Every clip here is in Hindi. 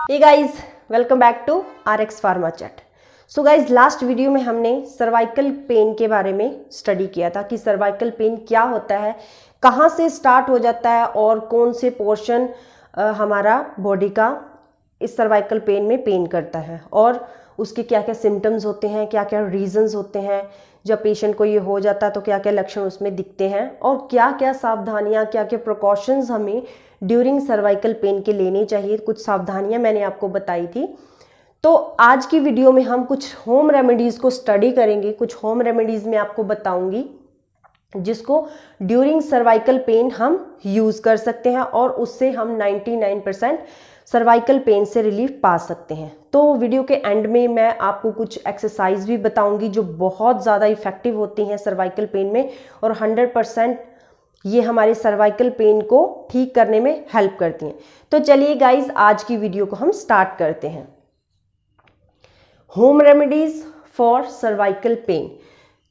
Hey guys, welcome back to RX Pharma Chat। So guys, last video में हमने सर्वाइकल पेन के बारे में स्टडी किया था कि सर्वाइकल पेन क्या होता है, कहाँ से स्टार्ट हो जाता है और कौन से पोर्शन हमारा बॉडी का इस सर्वाइकल पेन में पेन करता है और उसके क्या क्या सिम्टम्स होते हैं, क्या क्या रीजंस होते हैं। जब पेशेंट को ये हो जाता है तो क्या क्या लक्षण उसमें दिखते हैं और क्या क्या सावधानियां, क्या क्या प्रिकॉशंस हमें ड्यूरिंग सर्वाइकल पेन के लेनी चाहिए। कुछ सावधानियां मैंने आपको बताई थी। तो आज की वीडियो में हम कुछ होम रेमेडीज़ को स्टडी करेंगे। कुछ होम रेमेडीज़ मैं आपको बताऊंगी जिसको ड्यूरिंग सर्वाइकल पेन हम यूज़ कर सकते हैं और उससे हम 99% सर्वाइकल पेन से रिलीफ पा सकते हैं। तो वीडियो के एंड में मैं आपको कुछ एक्सरसाइज भी बताऊंगी जो बहुत ज़्यादा इफ़ेक्टिव होती हैं सर्वाइकल पेन में और 100% ये हमारे सर्वाइकल पेन को ठीक करने में हेल्प करती हैं। तो चलिए गाइज, आज की वीडियो को हम स्टार्ट करते हैं। Home remedies for cervical pain.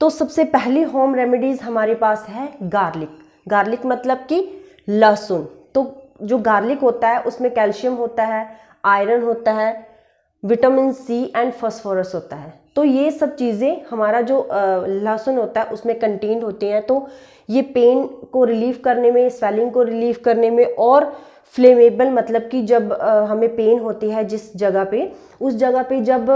तो सबसे पहली होम रेमेडीज हमारे पास है गार्लिक। गार्लिक मतलब कि लहसुन। तो जो गार्लिक होता है उसमें कैल्शियम होता है, आयरन होता है, विटामिन सी एंड फास्फोरस होता है। तो ये सब चीज़ें हमारा जो लहसुन होता है उसमें कंटेन्ड होती हैं। तो ये पेन को रिलीव करने में, स्वेलिंग को रिलीव करने में और फ्लेमेबल मतलब कि जब हमें पेन होती है जिस जगह पे, उस जगह पे जब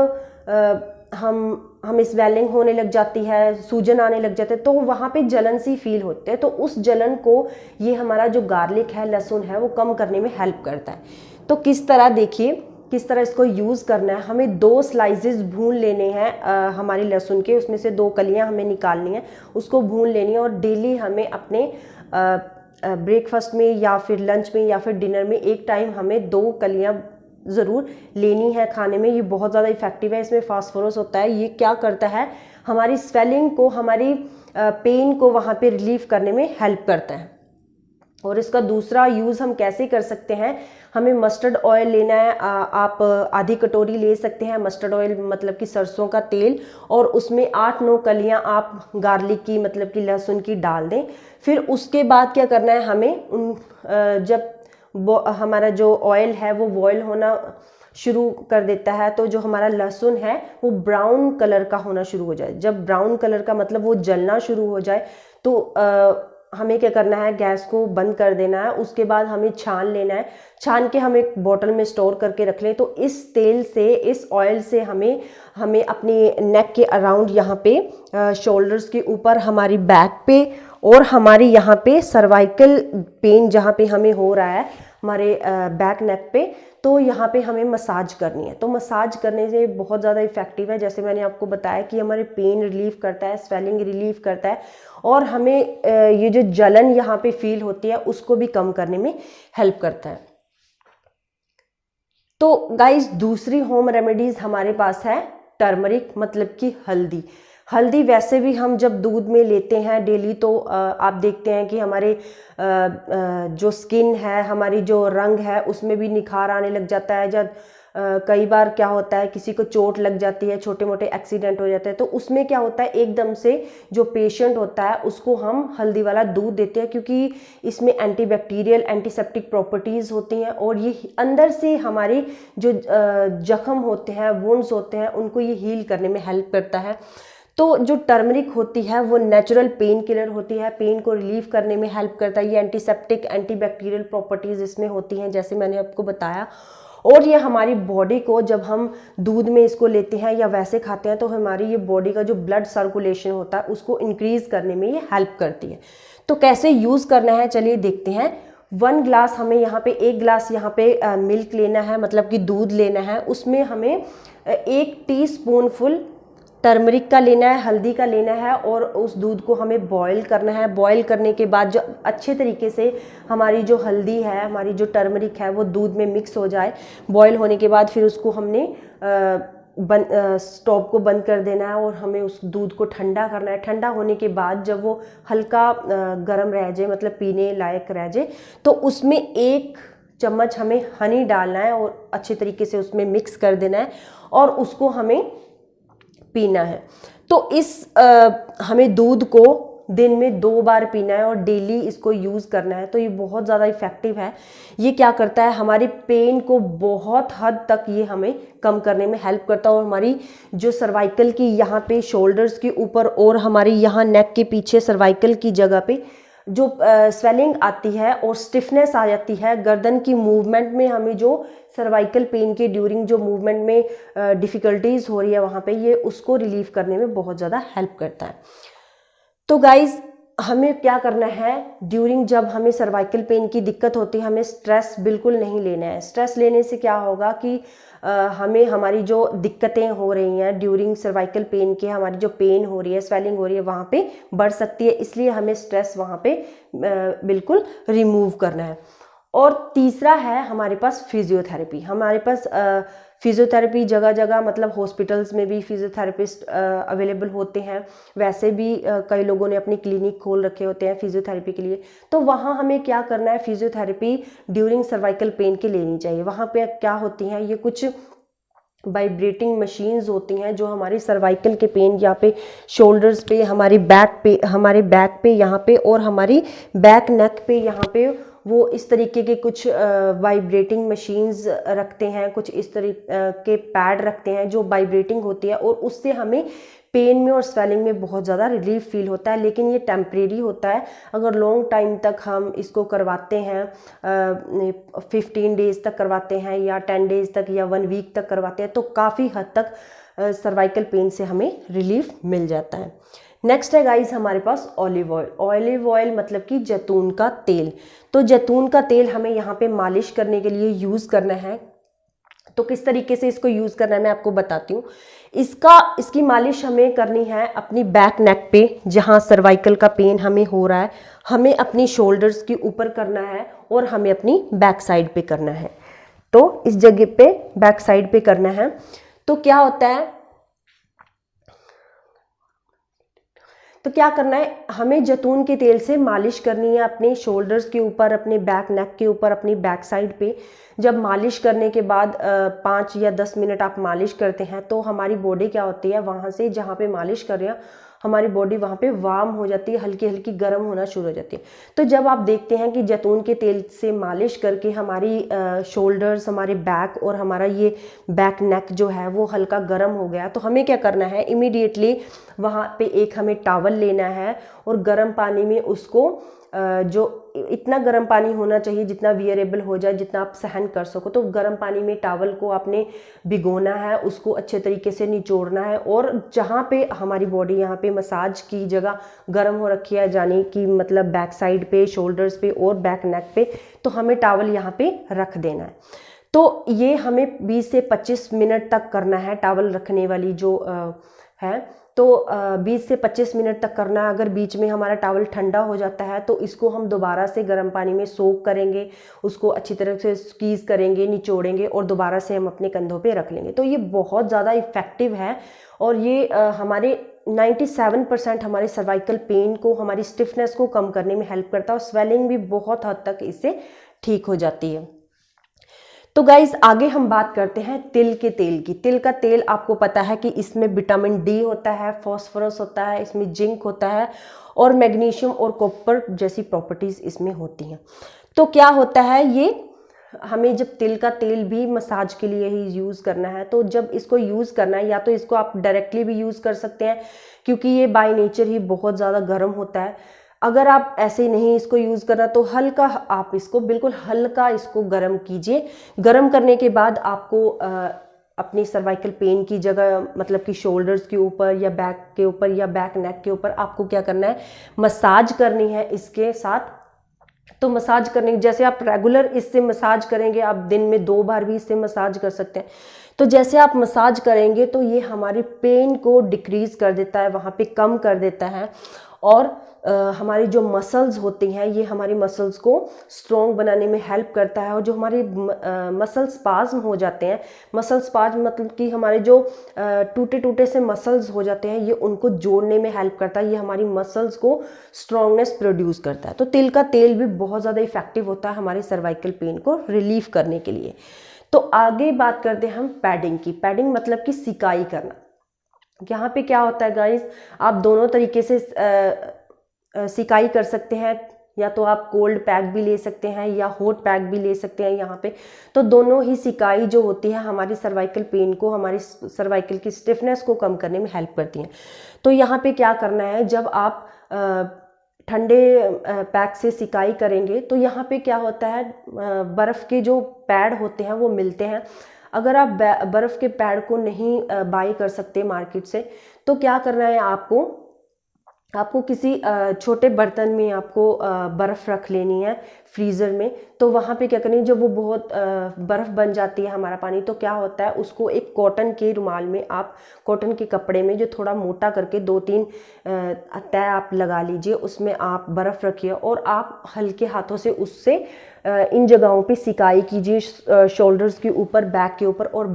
हमें स्वेलिंग होने लग जाती है, सूजन आने लग जाते हैं तो वहाँ पे जलन सी फील होते हैं। तो उस जलन को ये हमारा जो गार्लिक है, लहसुन है, वो कम करने में हेल्प करता है। तो किस तरह, देखिए किस तरह इसको यूज़ करना है। हमें 2 स्लाइसेस भून लेने हैं हमारी लहसुन के, उसमें से 2 कलियां हमें निकालनी है, उसको भून लेनी है और डेली हमें अपने ब्रेकफास्ट में या फिर लंच में या फिर डिनर में एक टाइम हमें 2 कलियां ज़रूर लेनी है खाने में। ये बहुत ज़्यादा इफेक्टिव है। इसमें फास्फोरस होता है। ये क्या करता है, हमारी स्वेलिंग को, हमारी पेन को वहाँ पे रिलीव करने में हेल्प करता है। और इसका दूसरा यूज़ हम कैसे कर सकते हैं, हमें मस्टर्ड ऑयल लेना है। आप आधी कटोरी ले सकते हैं मस्टर्ड ऑयल, मतलब कि सरसों का तेल, और उसमें 8-9 कलियां आप गार्लिक की, मतलब कि लहसुन की डाल दें। फिर उसके बाद क्या करना है, हमें जब हमारा जो ऑयल है वो बॉयल होना शुरू कर देता है तो जो हमारा लहसुन है वो ब्राउन कलर का होना शुरू हो जाए। जब ब्राउन कलर का मतलब वो जलना शुरू हो जाए तो हमें क्या करना है, गैस को बंद कर देना है। उसके बाद हमें छान लेना है। छान के हम एक बोतल में स्टोर करके रख लें। तो इस तेल से, इस ऑयल से हमें अपनी नेक के अराउंड, यहाँ पे शोल्डर्स के ऊपर, हमारी बैक पे और हमारे यहाँ पे सर्वाइकल पेन जहाँ पे हमें हो रहा है, हमारे बैक नेक पे, तो यहाँ पे हमें मसाज करनी है। तो मसाज करने से बहुत ज़्यादा इफेक्टिव है। जैसे मैंने आपको बताया कि हमारे पेन रिलीव करता है, स्वेलिंग रिलीव करता है और हमें ये जो जलन यहाँ पे फील होती है उसको भी कम करने में हेल्प करता है। तो गाइस, दूसरी होम रेमेडीज हमारे पास है टर्मरिक, मतलब कि हल्दी। हल्दी वैसे भी हम जब दूध में लेते हैं डेली तो आप देखते हैं कि हमारे जो स्किन है, हमारी जो रंग है, उसमें भी निखार आने लग जाता है। जब कई बार क्या होता है, किसी को चोट लग जाती है, छोटे मोटे एक्सीडेंट हो जाते हैं, तो उसमें क्या होता है, एकदम से जो पेशेंट होता है उसको हम हल्दी वाला दूध देते हैं क्योंकि इसमें एंटीबैक्टीरियल, एंटीसेप्टिक प्रॉपर्टीज़ होती हैं और ये अंदर से हमारी जो जख्म होते हैं, वुंड्स होते हैं, उनको ये हील करने में हेल्प करता है। तो जो टर्मरिक होती है वो नेचुरल पेन किलर होती है, पेन को रिलीव करने में हेल्प करता है। ये एंटीसेप्टिक, एंटीबैक्टीरियल प्रॉपर्टीज़ इसमें होती हैं, जैसे मैंने आपको बताया। और ये हमारी बॉडी को, जब हम दूध में इसको लेते हैं या वैसे खाते हैं, तो हमारी ये बॉडी का जो ब्लड सर्कुलेशन होता है उसको इंक्रीज करने में ये हेल्प करती है। तो कैसे यूज़ करना है, चलिए देखते हैं। 1 ग्लास हमें यहाँ पे, 1 ग्लास यहाँ पे मिल्क लेना है, मतलब कि दूध लेना है। उसमें हमें 1 टीस्पून फुल टर्मरिक का लेना है, हल्दी का लेना है और उस दूध को हमें बॉईल करना है। बॉईल करने के बाद जो अच्छे तरीके से हमारी जो हल्दी है, हमारी जो टर्मरिक है, वो दूध में मिक्स हो जाए। बॉईल होने के बाद फिर उसको हमने स्टोव को बंद कर देना है और हमें उस दूध को ठंडा करना है। ठंडा होने के बाद जब वो हल्का गर्म रह जाए, मतलब पीने लायक रह जाए, तो उसमें 1 चम्मच हमें हनी डालना है और अच्छे तरीके से उसमें मिक्स कर देना है और उसको हमें पीना है। तो इस हमें दूध को दिन में 2 बार पीना है और डेली इसको यूज़ करना है। तो ये बहुत ज़्यादा इफ़ेक्टिव है। ये क्या करता है, हमारी पेन को बहुत हद तक ये हमें कम करने में हेल्प करता है और हमारी जो सर्वाइकल की यहाँ पे शोल्डर्स के ऊपर और हमारी यहाँ नेक के पीछे सर्वाइकल की जगह पे जो स्वेलिंग आती है और स्टिफनेस आ जाती है, गर्दन की मूवमेंट में हमें जो सर्वाइकल पेन के ड्यूरिंग जो मूवमेंट में डिफ़िकल्टीज़ हो रही है वहाँ पे, ये उसको रिलीव करने में बहुत ज़्यादा हेल्प करता है। तो गाइज़ हमें क्या करना है, ड्यूरिंग जब हमें सर्वाइकल पेन की दिक्कत होती है, हमें स्ट्रेस बिल्कुल नहीं लेना है। स्ट्रेस लेने से क्या होगा कि हमें हमारी जो दिक्कतें हो रही हैं ड्यूरिंग सर्वाइकल पेन के, हमारी जो पेन हो रही है, स्वेलिंग हो रही है, वहाँ पे बढ़ सकती है। इसलिए हमें स्ट्रेस वहाँ पे बिल्कुल रिमूव करना है। और तीसरा है हमारे पास फिजियोथेरेपी। हमारे पास फिजियोथेरेपी जगह जगह, मतलब हॉस्पिटल्स में भी फिजियोथेरेपिस्ट अवेलेबल होते हैं। वैसे भी कई लोगों ने अपनी क्लिनिक खोल रखे होते हैं फिजियोथेरेपी के लिए। तो वहाँ हमें क्या करना है, फिजियोथेरेपी ड्यूरिंग सर्वाइकल पेन के लेनी चाहिए। वहाँ पे क्या होती हैं, ये कुछ वाइब्रेटिंग मशीन्स होती हैं जो हमारी सर्वाइकल के पेन यहाँ पे शोल्डर्स पे, हमारे बैक पे यहाँ पे और हमारी बैक नेक पे यहाँ पे वो इस तरीके के कुछ वाइब्रेटिंग मशीन्स रखते हैं, कुछ इस तरीके के पैड रखते हैं जो वाइब्रेटिंग होती है और उससे हमें पेन में और स्वेलिंग में बहुत ज़्यादा रिलीफ फील होता है। लेकिन ये टेम्परेरी होता है। अगर लॉन्ग टाइम तक हम इसको करवाते हैं, 15 डेज़ तक करवाते हैं या 10 डेज़ तक या 1 वीक तक करवाते हैं, तो काफ़ी हद तक सर्वाइकल पेन से हमें रिलीफ मिल जाता है। नेक्स्ट है गाइस हमारे पास ऑलिव ऑयल। ऑलिव ऑयल मतलब कि जैतून का तेल। तो जैतून का तेल हमें यहाँ पे मालिश करने के लिए यूज़ करना है। तो किस तरीके से इसको यूज़ करना है मैं आपको बताती हूँ। इसकी मालिश हमें करनी है अपनी बैक नेक पे, जहाँ सर्वाइकल का पेन हमें हो रहा है, हमें अपनी शोल्डर्स के ऊपर करना है और हमें अपनी बैक साइड पे करना है। तो इस जगह पे बैक साइड पे करना है। तो क्या होता है, तो क्या करना है, हमें जैतून के तेल से मालिश करनी है अपने शोल्डर्स के ऊपर, अपने बैक नेक के ऊपर, अपनी बैक साइड पे। जब मालिश करने के बाद 5 या 10 मिनट आप मालिश करते हैं तो हमारी बॉडी क्या होती है, वहाँ से जहाँ पे मालिश कर रहे हैं हमारी बॉडी वहाँ पे वार्म हो जाती है, हल्की हल्की गर्म होना शुरू हो जाती है। तो जब आप देखते हैं कि जैतून के तेल से मालिश करके हमारी शोल्डर्स, हमारे बैक और हमारा ये बैक नेक जो है वो हल्का गर्म हो गया, तो हमें क्या करना है, इमीडिएटली वहाँ पे एक हमें टॉवल लेना है और गर्म पानी में उसको जो इतना गर्म पानी होना चाहिए जितना वियरेबल हो जाए, जितना आप सहन कर सको, तो गर्म पानी में टॉवल को आपने भिगोना है, उसको अच्छे तरीके से निचोड़ना है और जहाँ पे हमारी बॉडी यहाँ पे मसाज की जगह गर्म हो रखी है, यानी कि मतलब बैक साइड पे, शोल्डर्स पे और बैक नेक पे, तो हमें टॉवल यहाँ पे रख देना है। तो ये हमें 20 से 25 मिनट तक करना है, टॉवल रखने वाली जो है तो 20 से 25 मिनट तक करना है। अगर बीच में हमारा टॉवल ठंडा हो जाता है तो इसको हम दोबारा से गर्म पानी में सोक करेंगे, उसको अच्छी तरह से स्क्वीज़ करेंगे, निचोड़ेंगे और दोबारा से हम अपने कंधों पे रख लेंगे। तो ये बहुत ज़्यादा इफ़ेक्टिव है और ये हमारे 97% हमारे सर्वाइकल पेन को, हमारी स्टिफनेस को कम करने में हेल्प करता है और स्वेलिंग भी बहुत हद तक इससे ठीक हो जाती है। तो गाइज आगे हम बात करते हैं तिल के तेल की। तिल का तेल आपको पता है कि इसमें विटामिन डी होता है, फॉस्फोरस होता है, इसमें जिंक होता है और मैग्नीशियम और कॉपर जैसी प्रॉपर्टीज इसमें होती हैं। तो क्या होता है, ये हमें जब तिल का तेल भी मसाज के लिए ही यूज़ करना है, तो जब इसको यूज़ करना है या तो इसको आप डायरेक्टली भी यूज़ कर सकते हैं क्योंकि ये बाय नेचर ही बहुत ज़्यादा गर्म होता है। अगर आप ऐसे नहीं इसको यूज़ करना तो हल्का आप इसको बिल्कुल हल्का इसको गर्म कीजिए। गर्म करने के बाद आपको अपनी सर्वाइकल पेन की जगह, मतलब कि शोल्डर्स के ऊपर या बैक के ऊपर या बैक नेक के ऊपर आपको क्या करना है, मसाज करनी है इसके साथ। तो मसाज करने जैसे आप रेगुलर इससे मसाज करेंगे, आप दिन में 2 बार भी इससे मसाज कर सकते हैं। तो जैसे आप मसाज करेंगे तो ये हमारी पेन को डिक्रीज कर देता है, वहाँ पे कम कर देता है और हमारी जो मसल्स होती हैं ये हमारी मसल्स को स्ट्रॉन्ग बनाने में हेल्प करता है। और जो हमारे मसल स्पाज्म हो जाते हैं, मसल स्पाज्म मतलब कि हमारे जो टूटे टूटे से मसल्स हो जाते हैं, ये उनको जोड़ने में हेल्प करता है। ये हमारी मसल्स को स्ट्रॉन्गनेस प्रोड्यूस करता है। तो तिल का तेल भी बहुत ज़्यादा इफेक्टिव होता है हमारे सर्वाइकल पेन को रिलीफ करने के लिए। तो आगे बात करते हैं हम पैडिंग की। पैडिंग मतलब कि सिकाई करना। यहाँ पे क्या होता है गाइस, आप दोनों तरीके से सिकाई कर सकते हैं, या तो आप कोल्ड पैक भी ले सकते हैं या हॉट पैक भी ले सकते हैं यहाँ पे। तो दोनों ही सिकाई जो होती है हमारी सर्वाइकल पेन को, हमारी सर्वाइकल की स्टिफनेस को कम करने में हेल्प करती हैं। तो यहाँ पे क्या करना है, जब आप ठंडे पैक से सिकाई करेंगे तो यहाँ पे क्या होता है, बर्फ़ के जो पैड होते हैं वो मिलते हैं। अगर आप बर्फ़ के पैड को नहीं बाई कर सकते मार्केट से, तो क्या करना है, आपको किसी छोटे बर्तन में आपको बर्फ़ रख लेनी है फ्रीज़र में। तो वहाँ पे क्या करनी है, जब वो बहुत बर्फ़ बन जाती है हमारा पानी, तो क्या होता है, उसको एक कॉटन के रुमाल में, आप कॉटन के कपड़े में जो थोड़ा मोटा करके 2-3 तय आप लगा लीजिए, उसमें आप बर्फ़ रखिए और आप हल्के हाथों से उससे इन जगहों पे सिकाई कीजिए, शोल्डर्स के ऊपर, बैक के ऊपर और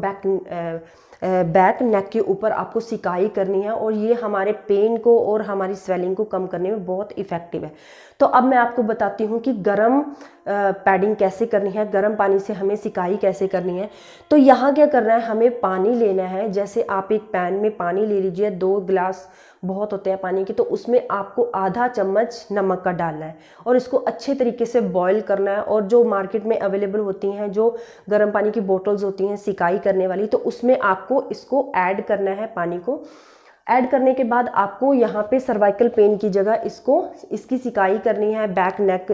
बैक नेक के ऊपर आपको सिकाई करनी है। और ये हमारे पेन को और हमारी स्वेलिंग को कम करने में बहुत इफ़ेक्टिव है। तो अब मैं आपको बताती हूँ कि गर्म पैडिंग कैसे करनी है, गर्म पानी से हमें सिकाई कैसे करनी है। तो यहाँ क्या करना है, हमें पानी लेना है। जैसे आप एक पैन में पानी ले लीजिए, 2 गिलास बहुत होते हैं पानी के, तो उसमें आपको आधा चम्मच नमक का डालना है और इसको अच्छे तरीके से बॉईल करना है। और जो मार्केट में अवेलेबल होती हैं जो गर्म पानी की बोतल्स होती हैं सिकाई करने वाली, तो उसमें आपको इसको ऐड करना है। पानी को ऐड करने के बाद आपको यहाँ पे सर्वाइकल पेन की जगह इसकी सिकाई करनी है, बैक नेक,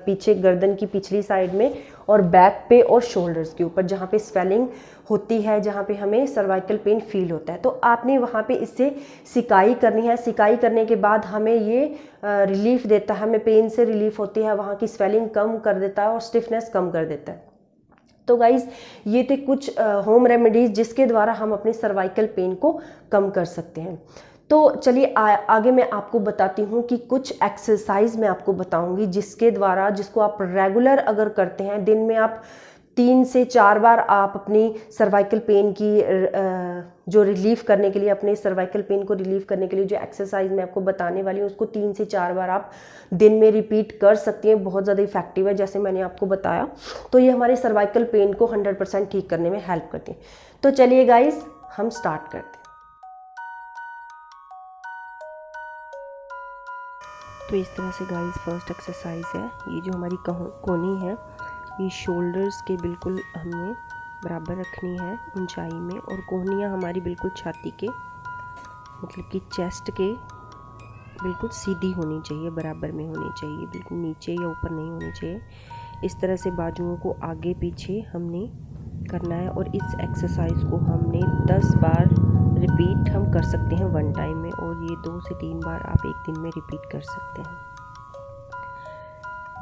पीछे गर्दन की पिछली साइड में, और बैक पे और शोल्डर्स के ऊपर जहाँ पे स्वेलिंग होती है, जहाँ पे हमें सर्वाइकल पेन फील होता है। तो आपने वहाँ पे इससे सिकाई करनी है। सिकाई करने के बाद हमें ये रिलीफ देता है, हमें पेन से रिलीफ होती है, वहाँ की स्वेलिंग कम कर देता है और स्टिफनेस कम कर देता है। तो गाइज़, ये थे कुछ होम रेमेडीज़ जिसके द्वारा हम अपने सर्वाइकल पेन को कम कर सकते हैं। तो चलिए आगे मैं आपको बताती हूँ कि कुछ एक्सरसाइज मैं आपको बताऊँगी जिसको आप रेगुलर अगर करते हैं, दिन में आप 3 से 4 बार आप अपनी सर्वाइकल पेन की जो रिलीफ करने के लिए, अपने सर्वाइकल पेन को रिलीव करने के लिए जो एक्सरसाइज मैं आपको बताने वाली हूँ, उसको 3 से 4 बार आप दिन में रिपीट कर सकती हैं। बहुत ज़्यादा इफेक्टिव है, जैसे मैंने आपको बताया। तो ये हमारे सर्वाइकल पेन को 100% ठीक करने में हेल्प करती है। तो चलिए गाइज, हम स्टार्ट करते हैं। तो इस तरह से गाइज फर्स्ट एक्सरसाइज है, ये जो हमारी कोहनी है, ये शोल्डर्स के बिल्कुल हमने बराबर रखनी है ऊंचाई में, और कोहनियाँ हमारी बिल्कुल छाती के, मतलब कि चेस्ट के बिल्कुल सीधी होनी चाहिए, बराबर में होनी चाहिए, बिल्कुल नीचे या ऊपर नहीं होनी चाहिए। इस तरह से बाजुओं को आगे पीछे हमने करना है, और इस एक्सरसाइज को हमने 10 बार रिपीट हम कर सकते हैं 1 टाइम में, और ये 2 से 3 बार आप एक दिन में रिपीट कर सकते हैं।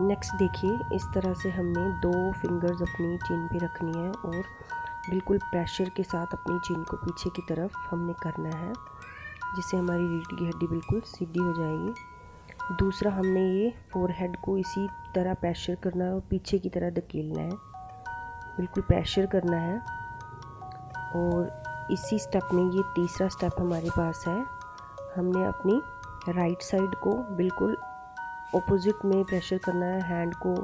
नेक्स्ट देखिए, इस तरह से हमने 2 फिंगर्स अपनी चिन पे रखनी है और बिल्कुल प्रेशर के साथ अपनी चिन को पीछे की तरफ हमने करना है, जिससे हमारी रीढ़ की हड्डी बिल्कुल सीधी हो जाएगी। दूसरा, हमने ये फोरहेड को इसी तरह प्रेशर करना है और पीछे की तरह धकेलना है, बिल्कुल प्रेशर करना है। और इसी स्टेप में, ये तीसरा स्टेप हमारे पास है, हमने अपनी राइट साइड को बिल्कुल ऑपोजिट में प्रेशर करना है, हैंड को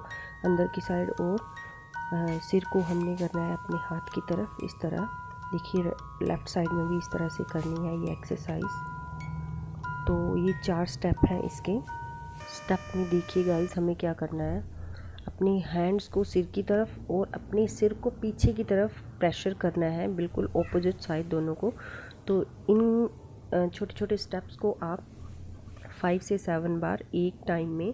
अंदर की साइड, और सिर को हमने करना है अपने हाथ की तरफ, इस तरह। देखिए, लेफ़्ट साइड में भी इस तरह से करनी है ये एक्सरसाइज। तो ये 4 स्टेप हैं इसके। स्टेप में देखिए गाइस, हमें क्या करना है, अपने हैंड्स को सिर की तरफ और अपने सिर को पीछे की तरफ प्रेशर करना है, बिल्कुल ऑपोजिट साइड दोनों को। तो इन छोटे छोटे स्टेप्स को आप 5 से 7 बार एक टाइम में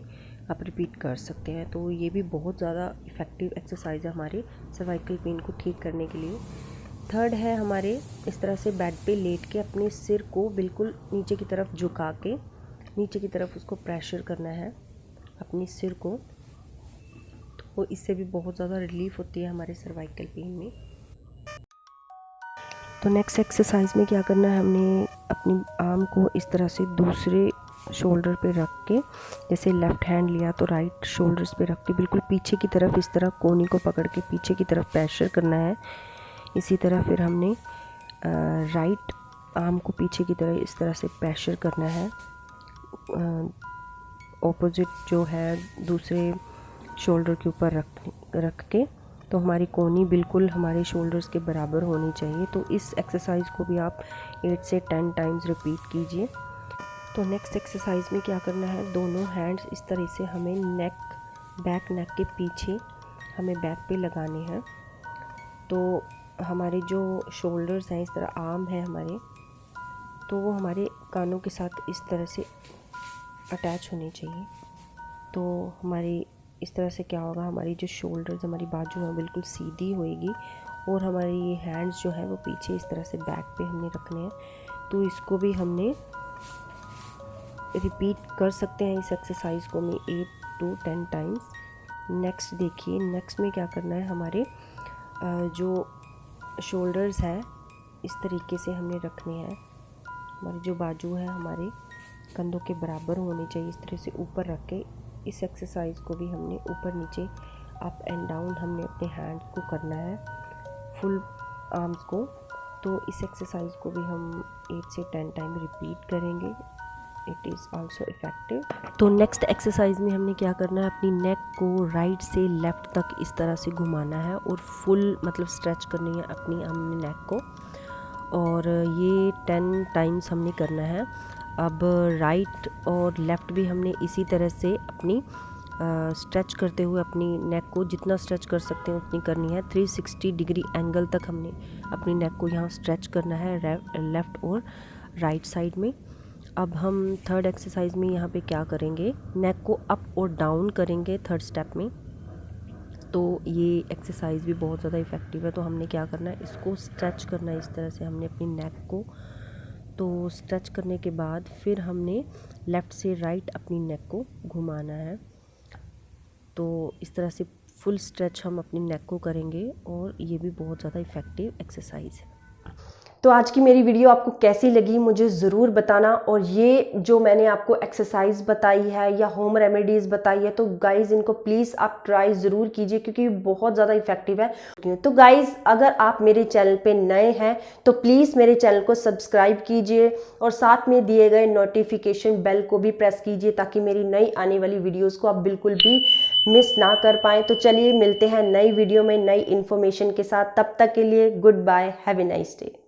आप रिपीट कर सकते हैं। तो ये भी बहुत ज़्यादा इफ़ेक्टिव एक्सरसाइज है हमारे सर्वाइकल पेन को ठीक करने के लिए। थर्ड है हमारे, इस तरह से बेड पे लेट के अपने सिर को बिल्कुल नीचे की तरफ झुका के नीचे की तरफ उसको प्रेशर करना है अपने सिर को। तो इससे भी बहुत ज़्यादा रिलीफ होती है हमारे सर्वाइकल पेन में। तो नेक्स्ट एक्सरसाइज में क्या करना है, हमने अपनी आर्म को इस तरह से दूसरे शोल्डर पे रख के, जैसे लेफ़्ट हैंड लिया तो राइट शोल्डर्स पे रख के बिल्कुल पीछे की तरफ इस तरह कोहनी को पकड़ के पीछे की तरफ प्रेशर करना है। इसी तरह फिर हमने राइट आर्म को पीछे की तरह इस तरह से प्रेशर करना है, ऑपोजिट जो है दूसरे शोल्डर के ऊपर रख के। तो हमारी कोहनी बिल्कुल हमारे शोल्डर्स के बराबर होनी चाहिए। तो इस एक्सरसाइज को भी आप 8 से 10 टाइम्स रिपीट कीजिए। तो नेक्स्ट एक्सरसाइज में क्या करना है, दोनों हैंड्स इस तरह से हमें बैक नेक के पीछे हमें बैक पे लगाने हैं। तो हमारे जो शोल्डर्स हैं, इस तरह आर्म है हमारे, तो वो हमारे कानों के साथ इस तरह से अटैच होने चाहिए। तो हमारी इस तरह से क्या होगा, हमारी जो शोल्डर्स, हमारी बाजू है बिल्कुल सीधी होएगी और हमारी ये हैंड्स जो है वो पीछे इस तरह से बैक पे हमने रखने हैं। तो इसको भी हमने रिपीट कर सकते हैं, इस एक्सरसाइज को मैं 8 to 10 टाइम्स। नेक्स्ट देखिए, नेक्स्ट में क्या करना है, हमारे जो शोल्डर्स है इस तरीके से हमने रखने हैं। हमारी जो बाजू है हमारे कंधों के बराबर होनी चाहिए, इस तरह से ऊपर रख के। इस एक्सरसाइज को भी हमने ऊपर नीचे अप एंड डाउन हमने अपने हैंड्स को करना है, फुल आर्म्स को। तो इस एक्सरसाइज को भी हम 8 से 10 टाइम रिपीट करेंगे। It is also effective. तो नेक्स्ट एक्सरसाइज में हमने क्या करना है, अपनी नेक को राइट से लेफ़्ट तक इस तरह से घुमाना है और फुल मतलब स्ट्रेच करनी है अपनी हमने नेक को, और ये 10 टाइम्स हमने करना है। अब राइट और लेफ़्ट भी हमने इसी तरह से अपनी स्ट्रेच करते हुए अपनी नेक को जितना स्ट्रेच कर सकते हैं उतनी करनी है। 360 डिग्री एंगल तक हमने अपनी नेक को यहाँ स्ट्रेच करना है लेफ़्ट और राइट साइड में। अब हम थर्ड एक्सरसाइज में यहाँ पे क्या करेंगे, नेक को अप और डाउन करेंगे थर्ड स्टेप में। तो ये एक्सरसाइज भी बहुत ज़्यादा इफ़ेक्टिव है। तो हमने क्या करना है, इसको स्ट्रेच करना है इस तरह से हमने अपनी नेक को। तो स्ट्रेच करने के बाद फिर हमने लेफ़्ट से राइट अपनी नेक को घुमाना है। तो इस तरह से फुल स्ट्रेच हम अपनी नेक को करेंगे और ये भी बहुत ज़्यादा इफ़ेक्टिव एक्सरसाइज है। तो आज की मेरी वीडियो आपको कैसी लगी मुझे ज़रूर बताना, और ये जो मैंने आपको एक्सरसाइज बताई है या होम रेमेडीज़ बताई है, तो गाइज़ इनको प्लीज़ आप ट्राई ज़रूर कीजिए क्योंकि बहुत ज़्यादा इफेक्टिव है। तो गाइज़ अगर आप मेरे चैनल पे नए हैं तो प्लीज़ मेरे चैनल को सब्सक्राइब कीजिए और साथ में दिए गए नोटिफिकेशन बेल को भी प्रेस कीजिए ताकि मेरी नई आने वाली वीडियोज़ को आप बिल्कुल भी मिस ना कर पाएँ। तो चलिए मिलते हैं नई वीडियो में नई इन्फॉर्मेशन के साथ, तब तक के लिए good bye, have a nice day.